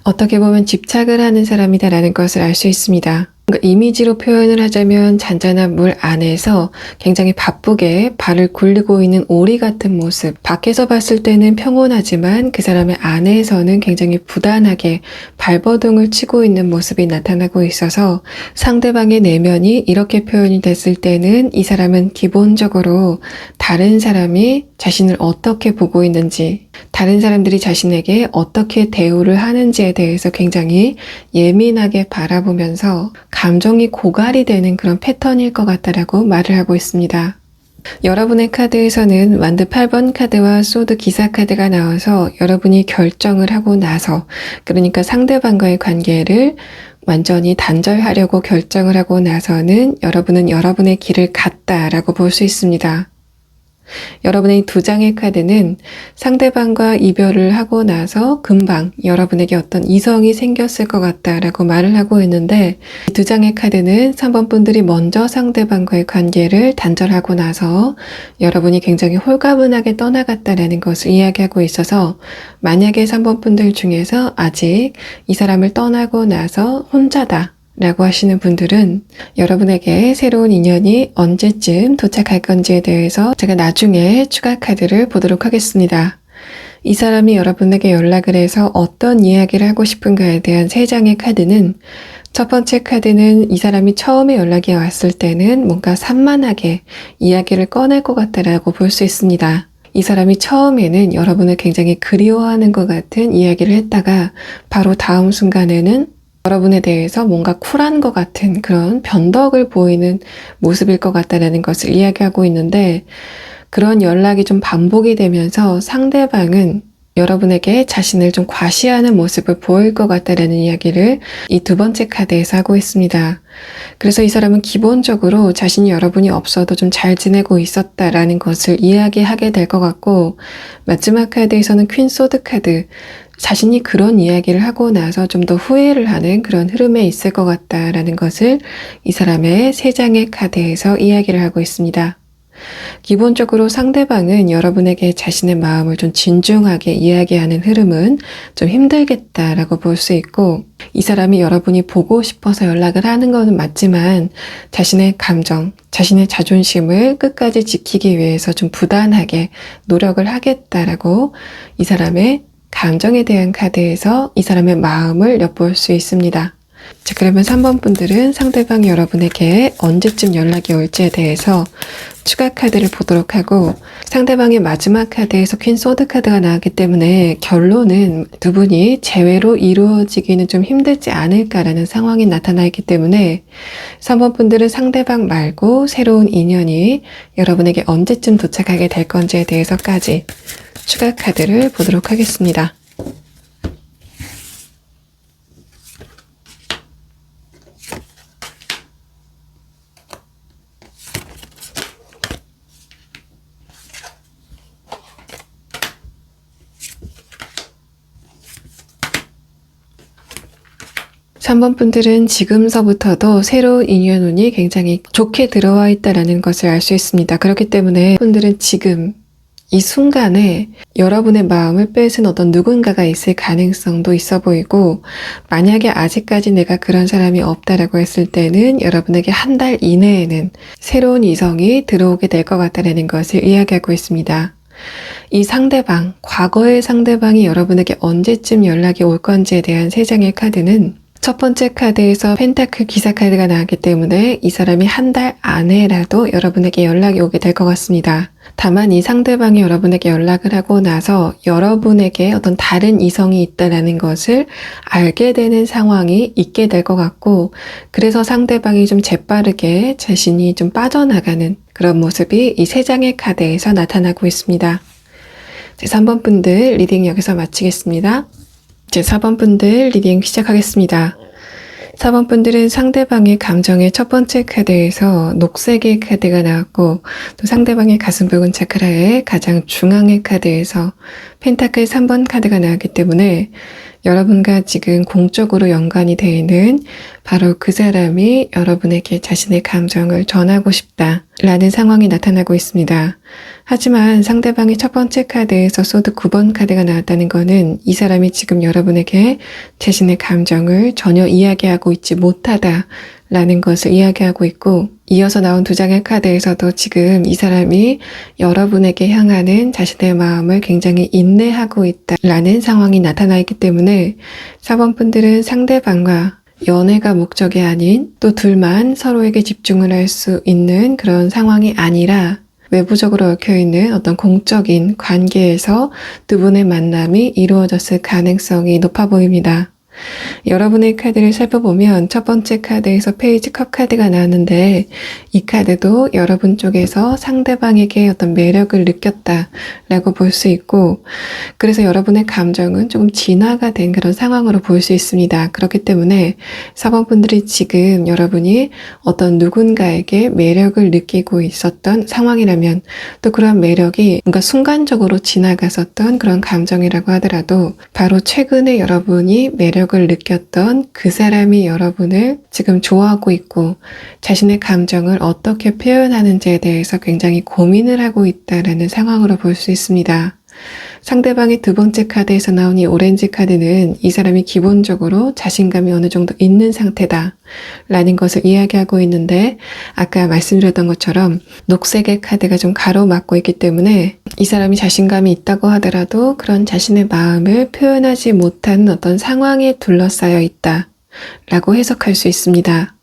어떻게 보면 집착을 하는 사람이다라는 것을 알 수 있습니다. 이미지로 표현을 하자면 잔잔한 물 안에서 굉장히 바쁘게 발을 굴리고 있는 오리 같은 모습, 밖에서 봤을 때는 평온하지만 그 사람의 안에서는 굉장히 부단하게 발버둥을 치고 있는 모습이 나타나고 있어서, 상대방의 내면이 이렇게 표현이 됐을 때는 이 사람은 기본적으로 다른 사람이 자신을 어떻게 보고 있는지, 다른 사람들이 자신에게 어떻게 대우를 하는지에 대해서 굉장히 예민하게 바라보면서 감정이 고갈이 되는 그런 패턴일 것 같다라고 말을 하고 있습니다. 여러분의 카드에서는 완드 8번 카드와 소드 기사 카드가 나와서 여러분이 결정을 하고 나서, 그러니까 상대방과의 관계를 완전히 단절하려고 결정을 하고 나서는 여러분은 여러분의 길을 갔다라고 볼 수 있습니다. 여러분의 두 장의 카드는 상대방과 이별을 하고 나서 금방 여러분에게 어떤 이성이 생겼을 것 같다라고 말을 하고 있는데, 이 두 장의 카드는 3번 분들이 먼저 상대방과의 관계를 단절하고 나서 여러분이 굉장히 홀가분하게 떠나갔다라는 것을 이야기하고 있어서, 만약에 3번 분들 중에서 아직 이 사람을 떠나고 나서 혼자다 라고 하시는 분들은 여러분에게 새로운 인연이 언제쯤 도착할 건지에 대해서 제가 나중에 추가 카드를 보도록 하겠습니다. 이 사람이 여러분에게 연락을 해서 어떤 이야기를 하고 싶은가에 대한 세 장의 카드는, 첫 번째 카드는 이 사람이 처음에 연락이 왔을 때는 뭔가 산만하게 이야기를 꺼낼 것 같다라고 볼 수 있습니다. 이 사람이 처음에는 여러분을 굉장히 그리워하는 것 같은 이야기를 했다가 바로 다음 순간에는 여러분에 대해서 뭔가 쿨한 것 같은 그런 변덕을 보이는 모습일 것 같다는 것을 이야기하고 있는데, 그런 연락이 좀 반복이 되면서 상대방은 여러분에게 자신을 좀 과시하는 모습을 보일 것 같다는 이야기를 이 두 번째 카드에서 하고 있습니다. 그래서 이 사람은 기본적으로 자신이 여러분이 없어도 좀 잘 지내고 있었다라는 것을 이야기하게 될 것 같고, 마지막 카드에서는 퀸 소드 카드, 자신이 그런 이야기를 하고 나서 좀 더 후회를 하는 그런 흐름에 있을 것 같다라는 것을 이 사람의 세 장의 카드에서 이야기를 하고 있습니다. 기본적으로 상대방은 여러분에게 자신의 마음을 좀 진중하게 이야기하는 흐름은 좀 힘들겠다라고 볼 수 있고, 이 사람이 여러분이 보고 싶어서 연락을 하는 것은 맞지만 자신의 감정, 자신의 자존심을 끝까지 지키기 위해서 좀 부단하게 노력을 하겠다라고 이 사람의 감정에 대한 카드에서 이 사람의 마음을 엿볼 수 있습니다. 자, 그러면 3번 분들은 상대방이 여러분에게 언제쯤 연락이 올지에 대해서 추가 카드를 보도록 하고, 상대방의 마지막 카드에서 퀸 소드 카드가 나왔기 때문에 결론은 두 분이 재회로 이루어지기는 좀 힘들지 않을까라는 상황이 나타나 있기 때문에 3번 분들은 상대방 말고 새로운 인연이 여러분에게 언제쯤 도착하게 될 건지에 대해서까지 추가 카드를 보도록 하겠습니다. 3번 분들은 지금서부터도 새로운 인연운이 굉장히 좋게 들어와 있다는 것을 알 수 있습니다. 그렇기 때문에 분들은 지금 이 순간에 여러분의 마음을 뺏은 어떤 누군가가 있을 가능성도 있어 보이고, 만약에 아직까지 내가 그런 사람이 없다라고 했을 때는 여러분에게 한 달 이내에는 새로운 이성이 들어오게 될 것 같다는 것을 이야기하고 있습니다. 이 상대방, 과거의 상대방이 여러분에게 언제쯤 연락이 올 건지에 대한 세 장의 카드는, 첫 번째 카드에서 펜타클 기사 카드가 나왔기 때문에 이 사람이 한 달 안에라도 여러분에게 연락이 오게 될 것 같습니다. 다만 이 상대방이 여러분에게 연락을 하고 나서 여러분에게 어떤 다른 이성이 있다는 것을 알게 되는 상황이 있게 될 것 같고, 그래서 상대방이 좀 재빠르게 자신이 좀 빠져나가는 그런 모습이 이 세 장의 카드에서 나타나고 있습니다. 제 3번 분들 리딩 여기서 마치겠습니다. 제 4번 분들 리딩 시작하겠습니다. 4번 분들은 상대방의 감정의 첫 번째 카드에서 녹색의 카드가 나왔고, 또 상대방의 가슴 부근 차크라의 가장 중앙의 카드에서 펜타클 3번 카드가 나왔기 때문에 여러분과 지금 공적으로 연관이 되어 있는 바로 그 사람이 여러분에게 자신의 감정을 전하고 싶다라는 상황이 나타나고 있습니다. 하지만 상대방의 첫 번째 카드에서 소드 9번 카드가 나왔다는 것은 이 사람이 지금 여러분에게 자신의 감정을 전혀 이야기하고 있지 못하다라는 것을 이야기하고 있고, 이어서 나온 두 장의 카드에서도 지금 이 사람이 여러분에게 향하는 자신의 마음을 굉장히 인내하고 있다라는 상황이 나타나 있기 때문에 4번 분들은 상대방과 연애가 목적이 아닌 또 둘만 서로에게 집중을 할 수 있는 그런 상황이 아니라 외부적으로 얽혀있는 어떤 공적인 관계에서 두 분의 만남이 이루어졌을 가능성이 높아 보입니다. 여러분의 카드를 살펴보면 첫 번째 카드에서 페이지 컵 카드가 나왔는데, 이 카드도 여러분 쪽에서 상대방에게 어떤 매력을 느꼈다라고 볼 수 있고, 그래서 여러분의 감정은 조금 진화가 된 그런 상황으로 볼 수 있습니다. 그렇기 때문에 4번 분들이 지금 여러분이 어떤 누군가에게 매력을 느끼고 있었던 상황이라면, 또 그런 매력이 뭔가 순간적으로 지나갔었던 그런 감정이라고 하더라도 바로 최근에 여러분이 매력을 느꼈던 그 사람이 여러분을 지금 좋아하고 있고 자신의 감정을 어떻게 표현하는지에 대해서 굉장히 고민을 하고 있다라는 상황으로 볼 수 있습니다. 상대방의 두 번째 카드에서 나온 이 오렌지 카드는 이 사람이 기본적으로 자신감이 어느 정도 있는 상태다 라는 것을 이야기하고 있는데, 아까 말씀드렸던 것처럼 녹색의 카드가 좀 가로막고 있기 때문에 이 사람이 자신감이 있다고 하더라도 그런 자신의 마음을 표현하지 못하는 어떤 상황에 둘러싸여 있다 라고 해석할 수 있습니다.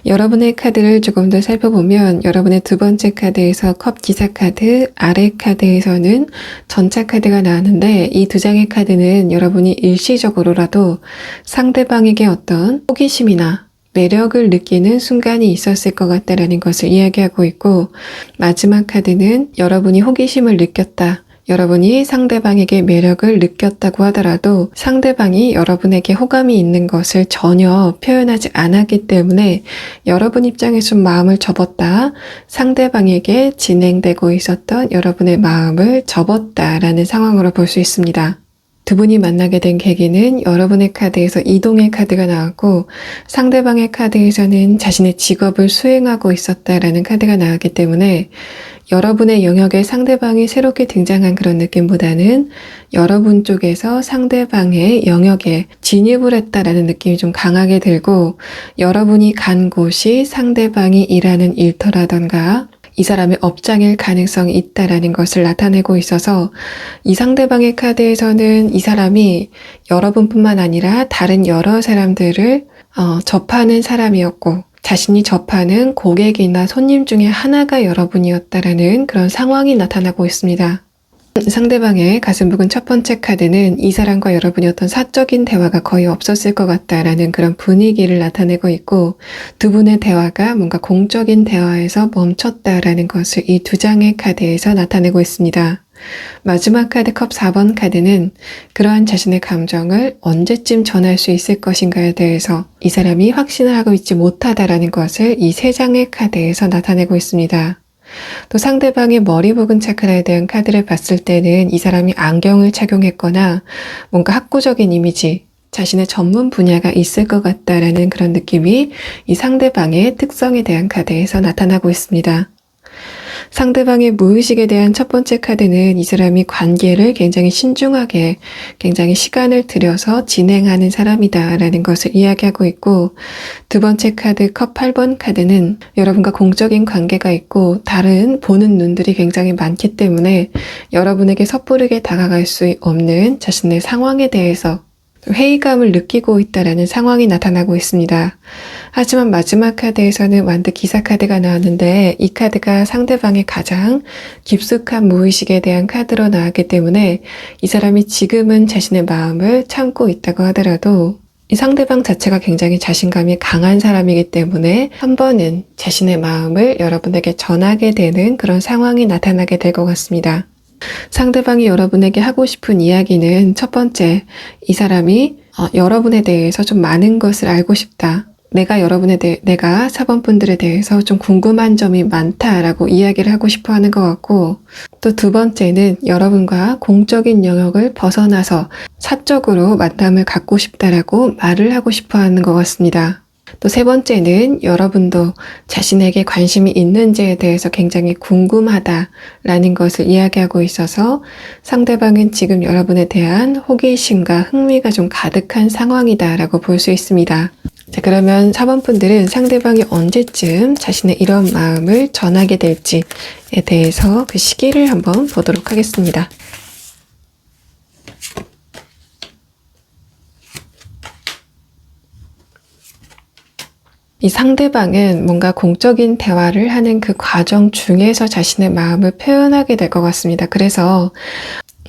여러분의 카드를 조금 더 살펴보면 여러분의 두 번째 카드에서 컵 기사 카드, 아래 카드에서는 전차 카드가 나왔는데, 이 두 장의 카드는 여러분이 일시적으로라도 상대방에게 어떤 호기심이나 매력을 느끼는 순간이 있었을 것 같다라는 것을 이야기하고 있고, 마지막 카드는 여러분이 호기심을 느꼈다, 여러분이 상대방에게 매력을 느꼈다고 하더라도 상대방이 여러분에게 호감이 있는 것을 전혀 표현하지 않았기 때문에 여러분 입장에서 좀 마음을 접었다, 상대방에게 진행되고 있었던 여러분의 마음을 접었다라는 상황으로 볼 수 있습니다. 두 분이 만나게 된 계기는 여러분의 카드에서 이동의 카드가 나왔고, 상대방의 카드에서는 자신의 직업을 수행하고 있었다라는 카드가 나왔기 때문에 여러분의 영역에 상대방이 새롭게 등장한 그런 느낌보다는 여러분 쪽에서 상대방의 영역에 진입을 했다라는 느낌이 좀 강하게 들고, 여러분이 간 곳이 상대방이 일하는 일터라던가 이 사람의 업장일 가능성이 있다라는 것을 나타내고 있어서, 이 상대방의 카드에서는 이 사람이 여러분뿐만 아니라 다른 여러 사람들을 접하는 사람이었고, 자신이 접하는 고객이나 손님 중에 하나가 여러분이었다라는 그런 상황이 나타나고 있습니다. 상대방의 가슴 부근 첫 번째 카드는 이 사람과 여러분이 어떤 사적인 대화가 거의 없었을 것 같다라는 그런 분위기를 나타내고 있고, 두 분의 대화가 뭔가 공적인 대화에서 멈췄다라는 것을 이 두 장의 카드에서 나타내고 있습니다. 마지막 카드 컵 4번 카드는 그러한 자신의 감정을 언제쯤 전할 수 있을 것인가에 대해서 이 사람이 확신을 하고 있지 못하다라는 것을 이 세 장의 카드에서 나타내고 있습니다. 또 상대방의 머리 부근 차크라에 대한 카드를 봤을 때는 이 사람이 안경을 착용했거나 뭔가 학구적인 이미지, 자신의 전문 분야가 있을 것 같다라는 그런 느낌이 이 상대방의 특성에 대한 카드에서 나타나고 있습니다. 상대방의 무의식에 대한 첫 번째 카드는 이 사람이 관계를 굉장히 신중하게, 굉장히 시간을 들여서 진행하는 사람이다라는 것을 이야기하고 있고, 두 번째 카드 컵 8번 카드는 여러분과 공적인 관계가 있고 다른 보는 눈들이 굉장히 많기 때문에 여러분에게 섣부르게 다가갈 수 없는 자신의 상황에 대해서 회의감을 느끼고 있다라는 상황이 나타나고 있습니다. 하지만 마지막 카드에서는 완드 기사 카드가 나왔는데 이 카드가 상대방의 가장 깊숙한 무의식에 대한 카드로 나왔기 때문에 이 사람이 지금은 자신의 마음을 참고 있다고 하더라도 이 상대방 자체가 굉장히 자신감이 강한 사람이기 때문에 한 번은 자신의 마음을 여러분에게 전하게 되는 그런 상황이 나타나게 될 것 같습니다. 상대방이 여러분에게 하고 싶은 이야기는 첫 번째, 이 사람이 여러분에 대해서 좀 많은 것을 알고 싶다. 내가 4번분들에 대해서 좀 궁금한 점이 많다라고 이야기를 하고 싶어 하는 것 같고, 또 두 번째는 여러분과 공적인 영역을 벗어나서 사적으로 만남을 갖고 싶다라고 말을 하고 싶어 하는 것 같습니다. 또 세 번째는 여러분도 자신에게 관심이 있는지에 대해서 굉장히 궁금하다라는 것을 이야기하고 있어서 상대방은 지금 여러분에 대한 호기심과 흥미가 좀 가득한 상황이다라고 볼 수 있습니다. 자, 그러면 4번 분들은 상대방이 언제쯤 자신의 이런 마음을 전하게 될지에 대해서 그 시기를 한번 보도록 하겠습니다. 이 상대방은 뭔가 공적인 대화를 하는 그 과정 중에서 자신의 마음을 표현하게 될 것 같습니다. 그래서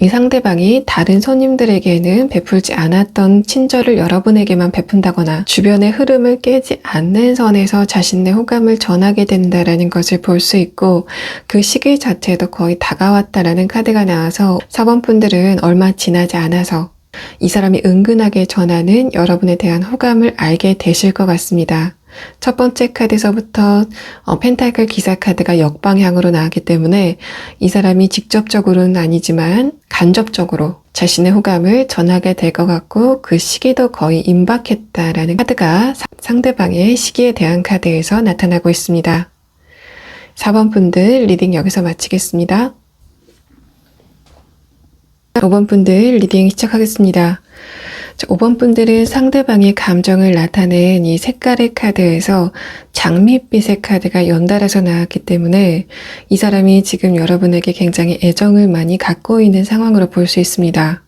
이 상대방이 다른 손님들에게는 베풀지 않았던 친절을 여러분에게만 베푼다거나 주변의 흐름을 깨지 않는 선에서 자신의 호감을 전하게 된다라는 것을 볼 수 있고, 그 시기 자체도 거의 다가왔다라는 카드가 나와서 4번 분들은 얼마 지나지 않아서 이 사람이 은근하게 전하는 여러분에 대한 호감을 알게 되실 것 같습니다. 첫 번째 카드에서부터 펜타클 기사 카드가 역방향으로 나왔기 때문에 이 사람이 직접적으로는 아니지만 간접적으로 자신의 호감을 전하게 될 것 같고, 그 시기도 거의 임박했다라는 카드가 상대방의 시기에 대한 카드에서 나타나고 있습니다. 4번 분들 리딩 여기서 마치겠습니다. 5번 분들 리딩 시작하겠습니다. 5번 분들은 상대방의 감정을 나타낸 이 색깔의 카드에서 장밋빛의 카드가 연달아서 나왔기 때문에 이 사람이 지금 여러분에게 굉장히 애정을 많이 갖고 있는 상황으로 볼 수 있습니다.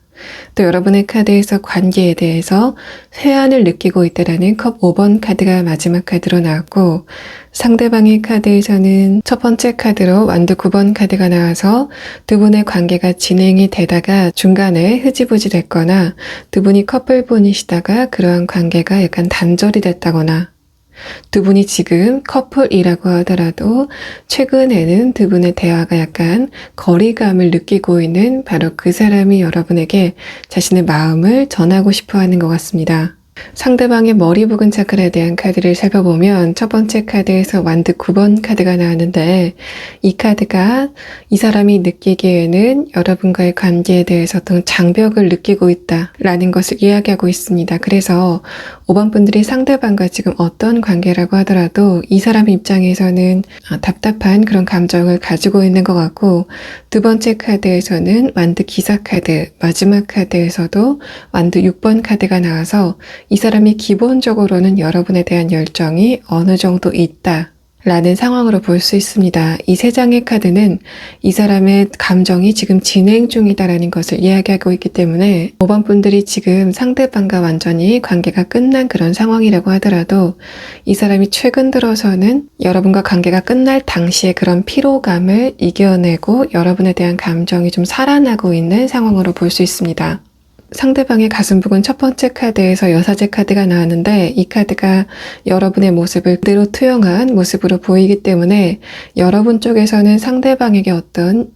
또 여러분의 카드에서 관계에 대해서 회한을 느끼고 있다라는 컵 5번 카드가 마지막 카드로 나왔고, 상대방의 카드에서는 첫 번째 카드로 완드 9번 카드가 나와서 두 분의 관계가 진행이 되다가 중간에 흐지부지 됐거나 두 분이 커플분이시다가 그러한 관계가 약간 단절이 됐다거나, 두 분이 지금 커플이라고 하더라도 최근에는 두 분의 대화가 약간 거리감을 느끼고 있는 바로 그 사람이 여러분에게 자신의 마음을 전하고 싶어 하는 것 같습니다. 상대방의 머리 부근 차크라에 대한 카드를 살펴보면 첫 번째 카드에서 완드 9번 카드가 나왔는데, 이 카드가 이 사람이 느끼기에는 여러분과의 관계에 대해서 어떤 장벽을 느끼고 있다라는 것을 이야기하고 있습니다. 그래서 5번 분들이 상대방과 지금 어떤 관계라고 하더라도 이 사람 입장에서는 답답한 그런 감정을 가지고 있는 것 같고, 두 번째 카드에서는 완드 기사 카드, 마지막 카드에서도 완드 6번 카드가 나와서 이 사람이 기본적으로는 여러분에 대한 열정이 어느 정도 있다 라는 상황으로 볼 수 있습니다. 이 세 장의 카드는 이 사람의 감정이 지금 진행 중이다라는 것을 이야기하고 있기 때문에 5번 분들이 지금 상대방과 완전히 관계가 끝난 그런 상황이라고 하더라도 이 사람이 최근 들어서는 여러분과 관계가 끝날 당시의 그런 피로감을 이겨내고 여러분에 대한 감정이 좀 살아나고 있는 상황으로 볼 수 있습니다. 상대방의 가슴 부근 첫 번째 카드에서 여사제 카드가 나왔는데, 이 카드가 여러분의 모습을 그대로 투영한 모습으로 보이기 때문에 여러분 쪽에서는 상대방에게 어떤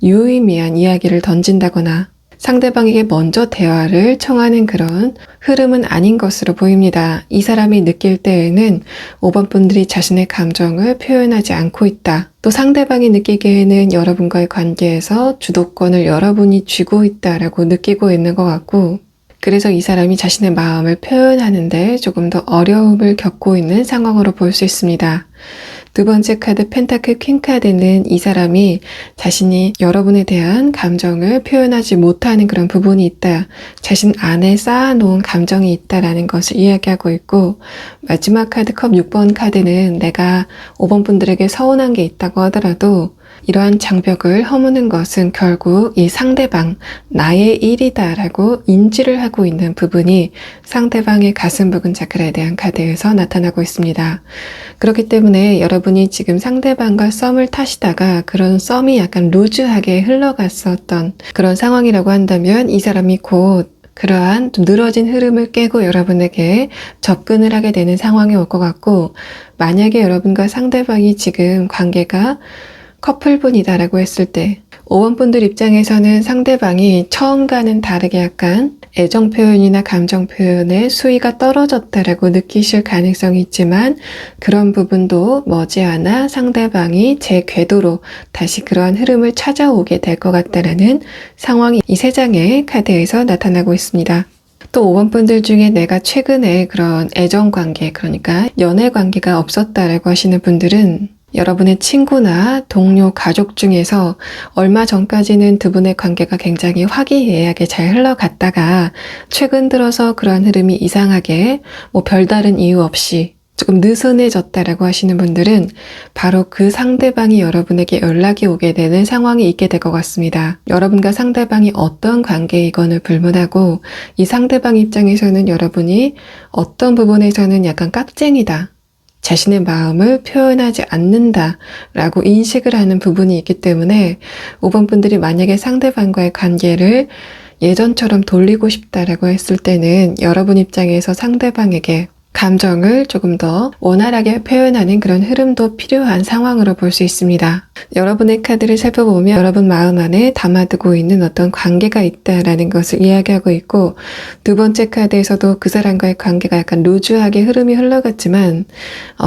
유의미한 이야기를 던진다거나 상대방에게 먼저 대화를 청하는 그런 흐름은 아닌 것으로 보입니다. 이 사람이 느낄 때에는 5번 분들이 자신의 감정을 표현하지 않고 있다. 또 상대방이 느끼기에는 여러분과의 관계에서 주도권을 여러분이 쥐고 있다라고 느끼고 있는 것 같고, 그래서 이 사람이 자신의 마음을 표현하는데 조금 더 어려움을 겪고 있는 상황으로 볼 수 있습니다. 두 번째 카드 펜타클 퀸 카드는 이 사람이 자신이 여러분에 대한 감정을 표현하지 못하는 그런 부분이 있다, 자신 안에 쌓아놓은 감정이 있다라는 것을 이야기하고 있고, 마지막 카드 컵 6번 카드는 내가 5번 분들에게 서운한 게 있다고 하더라도 이러한 장벽을 허무는 것은 결국 이 상대방, 나의 일이다라고 인지를 하고 있는 부분이 상대방의 가슴 부근 차크라에 대한 카드에서 나타나고 있습니다. 그렇기 때문에 여러분이 지금 상대방과 썸을 타시다가 그런 썸이 약간 루즈하게 흘러갔었던 그런 상황이라고 한다면 이 사람이 곧 그러한 좀 늘어진 흐름을 깨고 여러분에게 접근을 하게 되는 상황이 올 것 같고, 만약에 여러분과 상대방이 지금 관계가 커플분이다라고 했을 때 5번 분들 입장에서는 상대방이 처음과는 다르게 약간 애정 표현이나 감정 표현의 수위가 떨어졌다라고 느끼실 가능성이 있지만, 그런 부분도 머지않아 상대방이 제 궤도로 다시 그러한 흐름을 찾아오게 될 것 같다라는 상황이 이 세 장의 카드에서 나타나고 있습니다. 또 5번 분들 중에 내가 최근에 그런 애정 관계, 그러니까 연애 관계가 없었다라고 하시는 분들은 여러분의 친구나 동료, 가족 중에서 얼마 전까지는 두 분의 관계가 굉장히 화기애애하게 잘 흘러갔다가 최근 들어서 그러한 흐름이 이상하게 별다른 이유 없이 조금 느슨해졌다라고 하시는 분들은 바로 그 상대방이 여러분에게 연락이 오게 되는 상황이 있게 될 것 같습니다. 여러분과 상대방이 어떤 관계이건을 불문하고 이 상대방 입장에서는 여러분이 어떤 부분에서는 약간 깍쟁이다, 자신의 마음을 표현하지 않는다라고 인식을 하는 부분이 있기 때문에 5번 분들이 만약에 상대방과의 관계를 예전처럼 돌리고 싶다라고 했을 때는 여러분 입장에서 상대방에게 감정을 조금 더 원활하게 표현하는 그런 흐름도 필요한 상황으로 볼 수 있습니다. 여러분의 카드를 살펴보면 여러분 마음 안에 담아두고 있는 어떤 관계가 있다라는 것을 이야기하고 있고, 두 번째 카드에서도 그 사람과의 관계가 약간 루즈하게 흐름이 흘러갔지만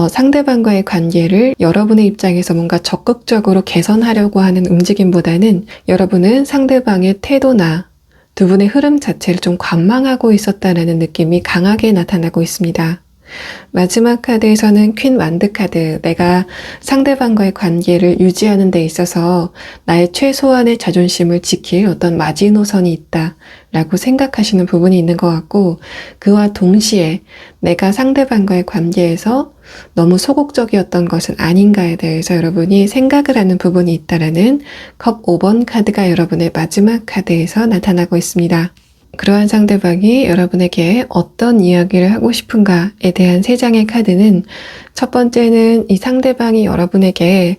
상대방과의 관계를 여러분의 입장에서 뭔가 적극적으로 개선하려고 하는 움직임보다는 여러분은 상대방의 태도나 두 분의 흐름 자체를 좀 관망하고 있었다는 느낌이 강하게 나타나고 있습니다. 마지막 카드에서는 퀸 완드 카드, 내가 상대방과의 관계를 유지하는 데 있어서 나의 최소한의 자존심을 지킬 어떤 마지노선이 있다라고 생각하시는 부분이 있는 것 같고, 그와 동시에 내가 상대방과의 관계에서 너무 소극적이었던 것은 아닌가에 대해서 여러분이 생각을 하는 부분이 있다라는 컵 5번 카드가 여러분의 마지막 카드에서 나타나고 있습니다. 그러한 상대방이 여러분에게 어떤 이야기를 하고 싶은가에 대한 세 장의 카드는, 첫 번째는 이 상대방이 여러분에게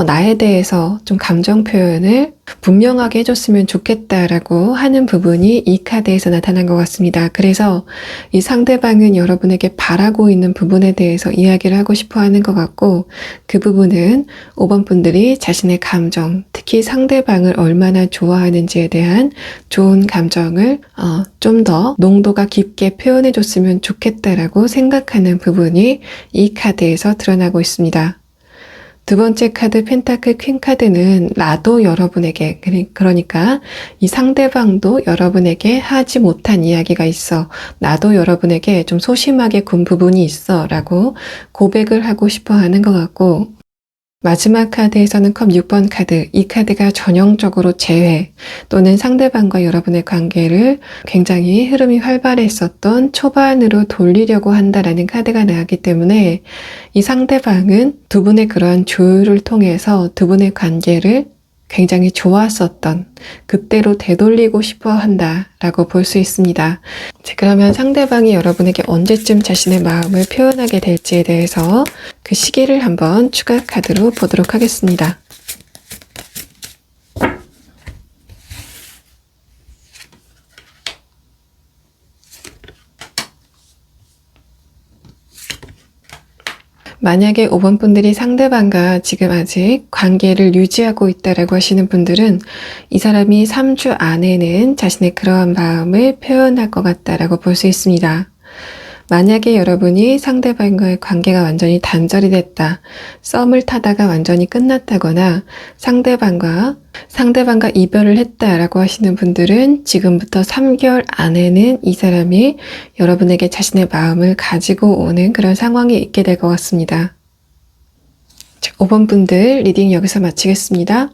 나에 대해서 좀 감정 표현을 분명하게 해줬으면 좋겠다라고 하는 부분이 이 카드에서 나타난 것 같습니다. 그래서 이 상대방은 여러분에게 바라고 있는 부분에 대해서 이야기를 하고 싶어 하는 것 같고, 그 부분은 5번 분들이 자신의 감정, 특히 상대방을 얼마나 좋아하는지에 대한 좋은 감정을 좀 더 농도가 깊게 표현해 줬으면 좋겠다라고 생각하는 부분이 이 카드에서 드러나고 있습니다. 두 번째 카드 펜타클 퀸 카드는 나도 여러분에게, 그러니까 이 상대방도 여러분에게 하지 못한 이야기가 있어, 나도 여러분에게 좀 소심하게 군 부분이 있어 라고 고백을 하고 싶어 하는 것 같고, 마지막 카드에서는 컵 6번 카드, 이 카드가 전형적으로 재회 또는 상대방과 여러분의 관계를 굉장히 흐름이 활발했었던 초반으로 돌리려고 한다라는 카드가 나왔기 때문에 이 상대방은 두 분의 그러한 조율을 통해서 두 분의 관계를 굉장히 좋았었던 그때로 되돌리고 싶어 한다라고 볼 수 있습니다. 자, 그러면 상대방이 여러분에게 언제쯤 자신의 마음을 표현하게 될지에 대해서 그 시기를 한번 추가 카드로 보도록 하겠습니다. 만약에 5번 분들이 상대방과 지금 아직 관계를 유지하고 있다라고 하시는 분들은 이 사람이 3주 안에는 자신의 그러한 마음을 표현할 것 같다라고 볼 수 있습니다. 만약에 여러분이 상대방과의 관계가 완전히 단절이 됐다, 썸을 타다가 완전히 끝났다거나 상대방과 이별을 했다라고 하시는 분들은 지금부터 3개월 안에는 이 사람이 여러분에게 자신의 마음을 가지고 오는 그런 상황이 있게 될 것 같습니다. 자, 5번 분들 리딩 여기서 마치겠습니다.